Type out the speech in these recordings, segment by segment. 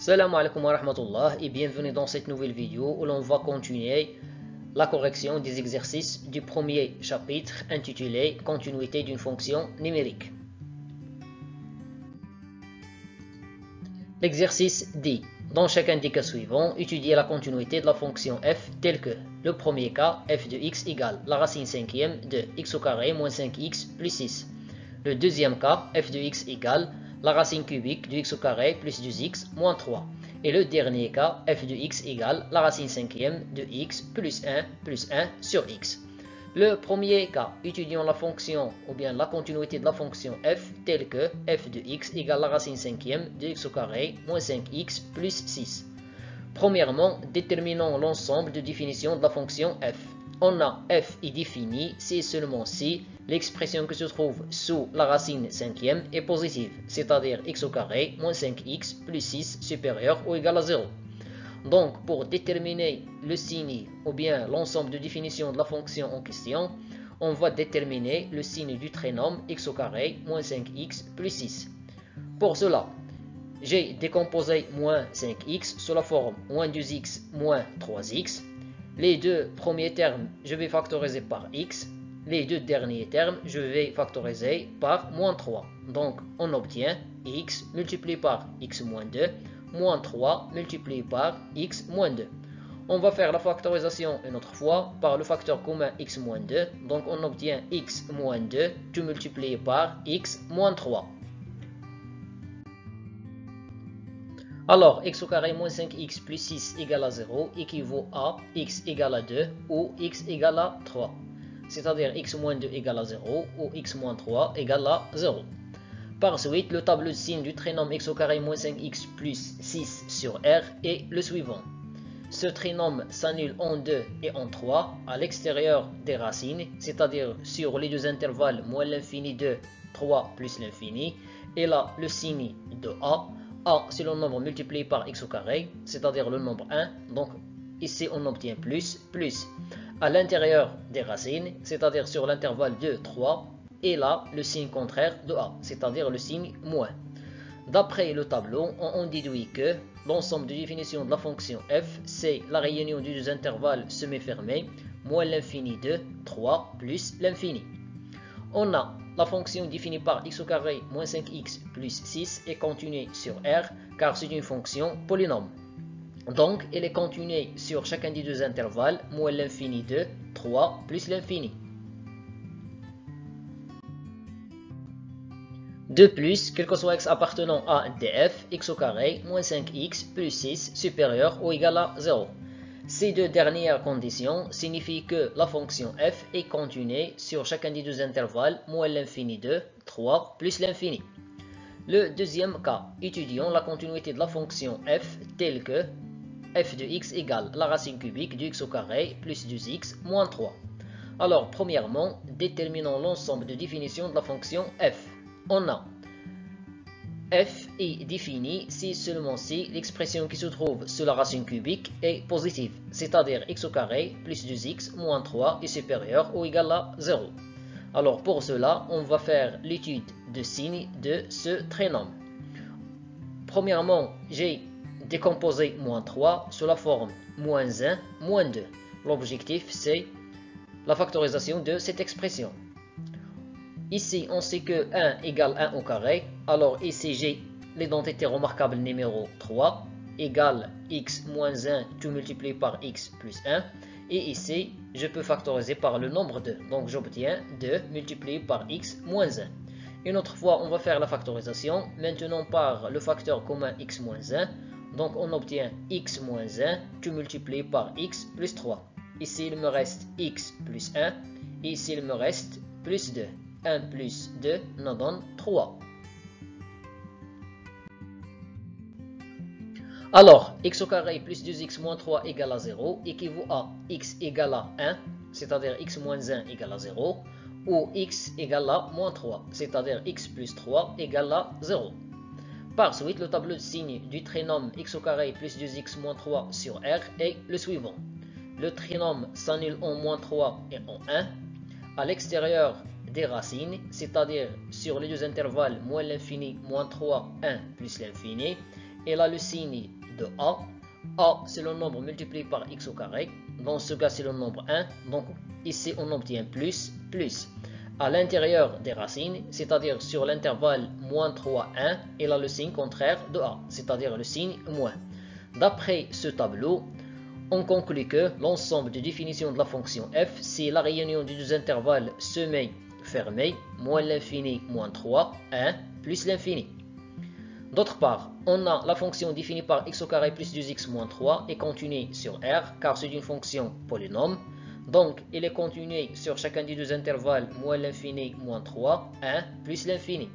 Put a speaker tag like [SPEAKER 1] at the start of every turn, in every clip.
[SPEAKER 1] Salam alaikum wa rahmatullah et bienvenue dans cette nouvelle vidéo où l'on va continuer la correction des exercices du premier chapitre intitulé Continuité d'une fonction numérique. L'exercice dit, dans chacun des cas suivants, étudier la continuité de la fonction f telle que le premier cas, f de x égale la racine cinquième de x au carré moins 5x plus 6. Le deuxième cas, f de x égale la racine cubique de x au carré plus 2x moins 3. Et le dernier cas, f de x égale la racine cinquième de x plus 1 sur x. Le premier cas, étudions la fonction ou bien la continuité de la fonction f telle que f de x égale la racine cinquième de x au carré moins 5x plus 6. Premièrement, déterminons l'ensemble de définition de la fonction f. On a f est défini si et seulement si l'expression qui se trouve sous la racine cinquième est positive, c'est-à-dire x au carré moins 5x plus 6 supérieur ou égal à 0. Donc, pour déterminer le signe ou bien l'ensemble de définition de la fonction en question, on va déterminer le signe du trinôme x au carré moins 5x plus 6. Pour cela, j'ai décomposé moins 5x sous la forme moins 2x moins 3x. Les deux premiers termes, je vais factoriser par x. Les deux derniers termes, je vais factoriser par moins 3. Donc, on obtient x multiplié par x moins 2, moins 3 multiplié par x moins 2. On va faire la factorisation une autre fois par le facteur commun x moins 2. Donc, on obtient x moins 2 tout multiplié par x moins 3. Alors, x au carré moins 5x plus 6 égale à 0 équivaut à x égale à 2 ou x égale à 3. C'est-à-dire x moins 2 égale à 0 ou x moins 3 égale à 0. Par suite, le tableau de signes du trinôme x au carré moins 5x plus 6 sur R est le suivant. Ce trinôme s'annule en 2 et en 3 à l'extérieur des racines, c'est-à-dire sur les deux intervalles moins l'infini de 3 plus l'infini. Et là, le signe de A. A, c'est le nombre multiplié par x au carré, c'est-à-dire le nombre 1. Donc, ici, on obtient plus. À l'intérieur des racines, c'est-à-dire sur l'intervalle de 3. Et là, le signe contraire de A, c'est-à-dire le signe moins. D'après le tableau, on déduit que l'ensemble de définition de la fonction f, c'est la réunion des deux intervalles semi-fermés, moins l'infini de 3 plus l'infini. On a la fonction définie par x au carré moins 5x plus 6 est continuée sur R car c'est une fonction polynôme. Donc, elle est continuée sur chacun des deux intervalles moins l'infini de 3 plus l'infini. De plus, quel que soit x appartenant à df, x au carré moins 5x plus 6 supérieur ou égal à 0. Ces deux dernières conditions signifient que la fonction f est continuée sur chacun des deux intervalles moins l'infini de 3 plus l'infini. Le deuxième cas, étudions la continuité de la fonction f telle que f de x égale la racine cubique de x au carré plus 2x moins 3. Alors, premièrement, déterminons l'ensemble de définition de la fonction f. On a f est défini si seulement si l'expression qui se trouve sous la racine cubique est positive, c'est-à-dire x au carré plus 2x moins 3 est supérieur ou égal à 0. Alors pour cela, on va faire l'étude de signe de ce trinôme. Premièrement, j'ai décomposé moins 3 sous la forme moins 1, moins 2. L'objectif, c'est la factorisation de cette expression. Ici, on sait que 1 égale 1 au carré. Alors ici, j'ai l'identité remarquable numéro 3 égale x moins 1 tout multiplié par x plus 1. Et ici, je peux factoriser par le nombre 2. Donc j'obtiens 2 multiplié par x moins 1. Une autre fois, on va faire la factorisation. Maintenant par le facteur commun x moins 1. Donc on obtient x moins 1 tout multiplié par x plus 3. Ici, il me reste x plus 1. Et ici, il me reste plus 2. 1 plus 2 nous donne 3. Alors, x au carré plus 2x moins 3 égale à 0 équivaut à x égale à 1, c'est-à-dire x moins 1 égale à 0, ou x égale à moins 3, c'est-à-dire x plus 3 égale à 0. Par suite, le tableau de signe du trinôme x au carré plus 2x moins 3 sur R est le suivant. Le trinôme s'annule en moins 3 et en 1. À l'extérieur des racines, c'est-à-dire sur les deux intervalles moins l'infini, moins 3, 1 plus l'infini, elle a le signe de A. A, c'est le nombre multiplié par x au carré. Dans ce cas, c'est le nombre 1. Donc, ici, on obtient plus. À l'intérieur des racines, c'est-à-dire sur l'intervalle moins 3, 1, elle a le signe contraire de A, c'est-à-dire le signe moins. D'après ce tableau, on conclut que l'ensemble de définition de la fonction f, c'est la réunion des deux intervalles semés-fermés, moins l'infini, moins 3, 1, plus l'infini. D'autre part, on a la fonction définie par x au carré plus 2x moins 3 est continuée sur R, car c'est une fonction polynôme. Donc, il est continué sur chacun des deux intervalles, moins l'infini, moins 3, 1, plus l'infini.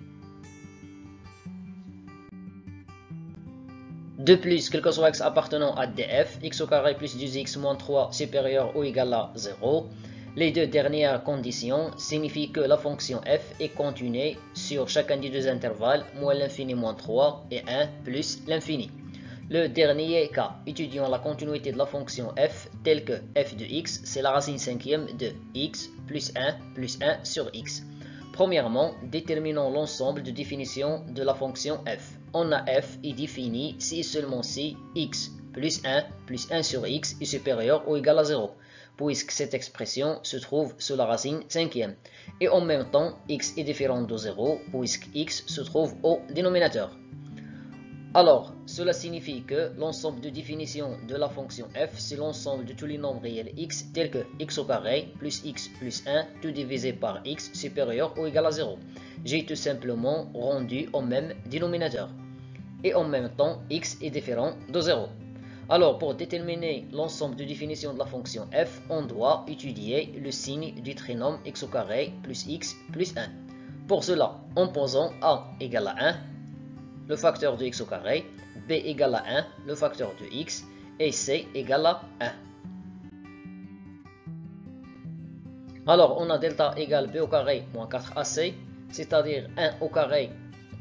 [SPEAKER 1] De plus, quel que soit x appartenant à df, x au carré plus 2x moins 3 supérieur ou égal à 0, les deux dernières conditions signifient que la fonction f est continue sur chacun des deux intervalles, moins l'infini, moins 3 et 1, plus l'infini. Le dernier cas, étudions la continuité de la fonction f telle que f de x, c'est la racine cinquième de x plus 1 sur x. Premièrement, déterminons l'ensemble de définition de la fonction f. On a f est défini si et seulement si x plus 1 sur x est supérieur ou égal à 0, puisque cette expression se trouve sous la racine cinquième. Et en même temps, x est différent de 0, puisque x se trouve au dénominateur. Alors, cela signifie que l'ensemble de définition de la fonction f, c'est l'ensemble de tous les nombres réels x, tels que x au carré plus x plus 1, tout divisé par x supérieur ou égal à 0. J'ai tout simplement rendu au même dénominateur. Et en même temps, x est différent de 0. Alors, pour déterminer l'ensemble de définition de la fonction f, on doit étudier le signe du trinôme x au carré plus x plus 1. Pour cela, en posant a égale à 1, le facteur de x au carré, b égale à 1, le facteur de x, et c égale à 1. Alors, on a delta égale b au carré moins 4ac, c'est-à-dire 1 au carré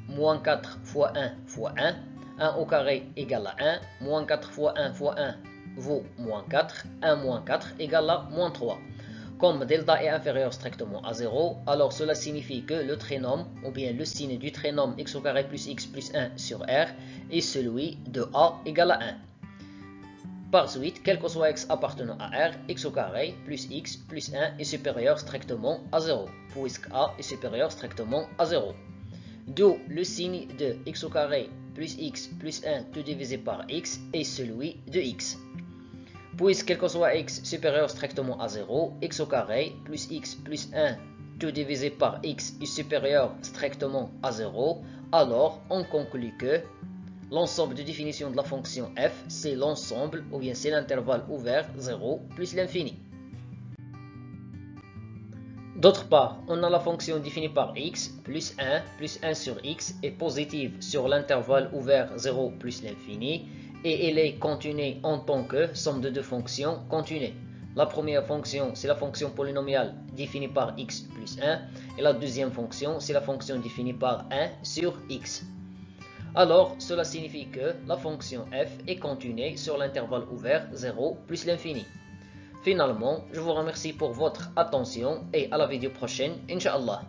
[SPEAKER 1] moins 4 fois 1 fois 1. 1 au carré égale à 1, moins 4 fois 1 fois 1 vaut moins 4, 1 moins 4 égale à moins 3. Comme delta est inférieur strictement à 0, alors cela signifie que le trinôme, ou bien le signe du trinôme x au carré plus x plus 1 sur R, est celui de a égale à 1. Par suite, quel que soit x appartenant à R, x au carré plus x plus 1 est supérieur strictement à 0, puisque a est supérieur strictement à 0. D'où le signe de x au carré plus x plus 1 tout divisé par x est celui de x. Puisque quel que soit x supérieur strictement à 0, x au carré plus x plus 1 tout divisé par x est supérieur strictement à 0, alors on conclut que l'ensemble de définition de la fonction f, c'est l'ensemble, ou bien c'est l'intervalle ouvert 0 plus l'infini. D'autre part, on a la fonction définie par x plus 1 sur x est positive sur l'intervalle ouvert 0 plus l'infini, et elle est continue en tant que somme de deux fonctions continues. La première fonction, c'est la fonction polynomiale définie par x plus 1, et la deuxième fonction, c'est la fonction définie par 1 sur x. Alors, cela signifie que la fonction f est continue sur l'intervalle ouvert 0 plus l'infini. Finalement, je vous remercie pour votre attention et à la vidéo prochaine, Inch'Allah.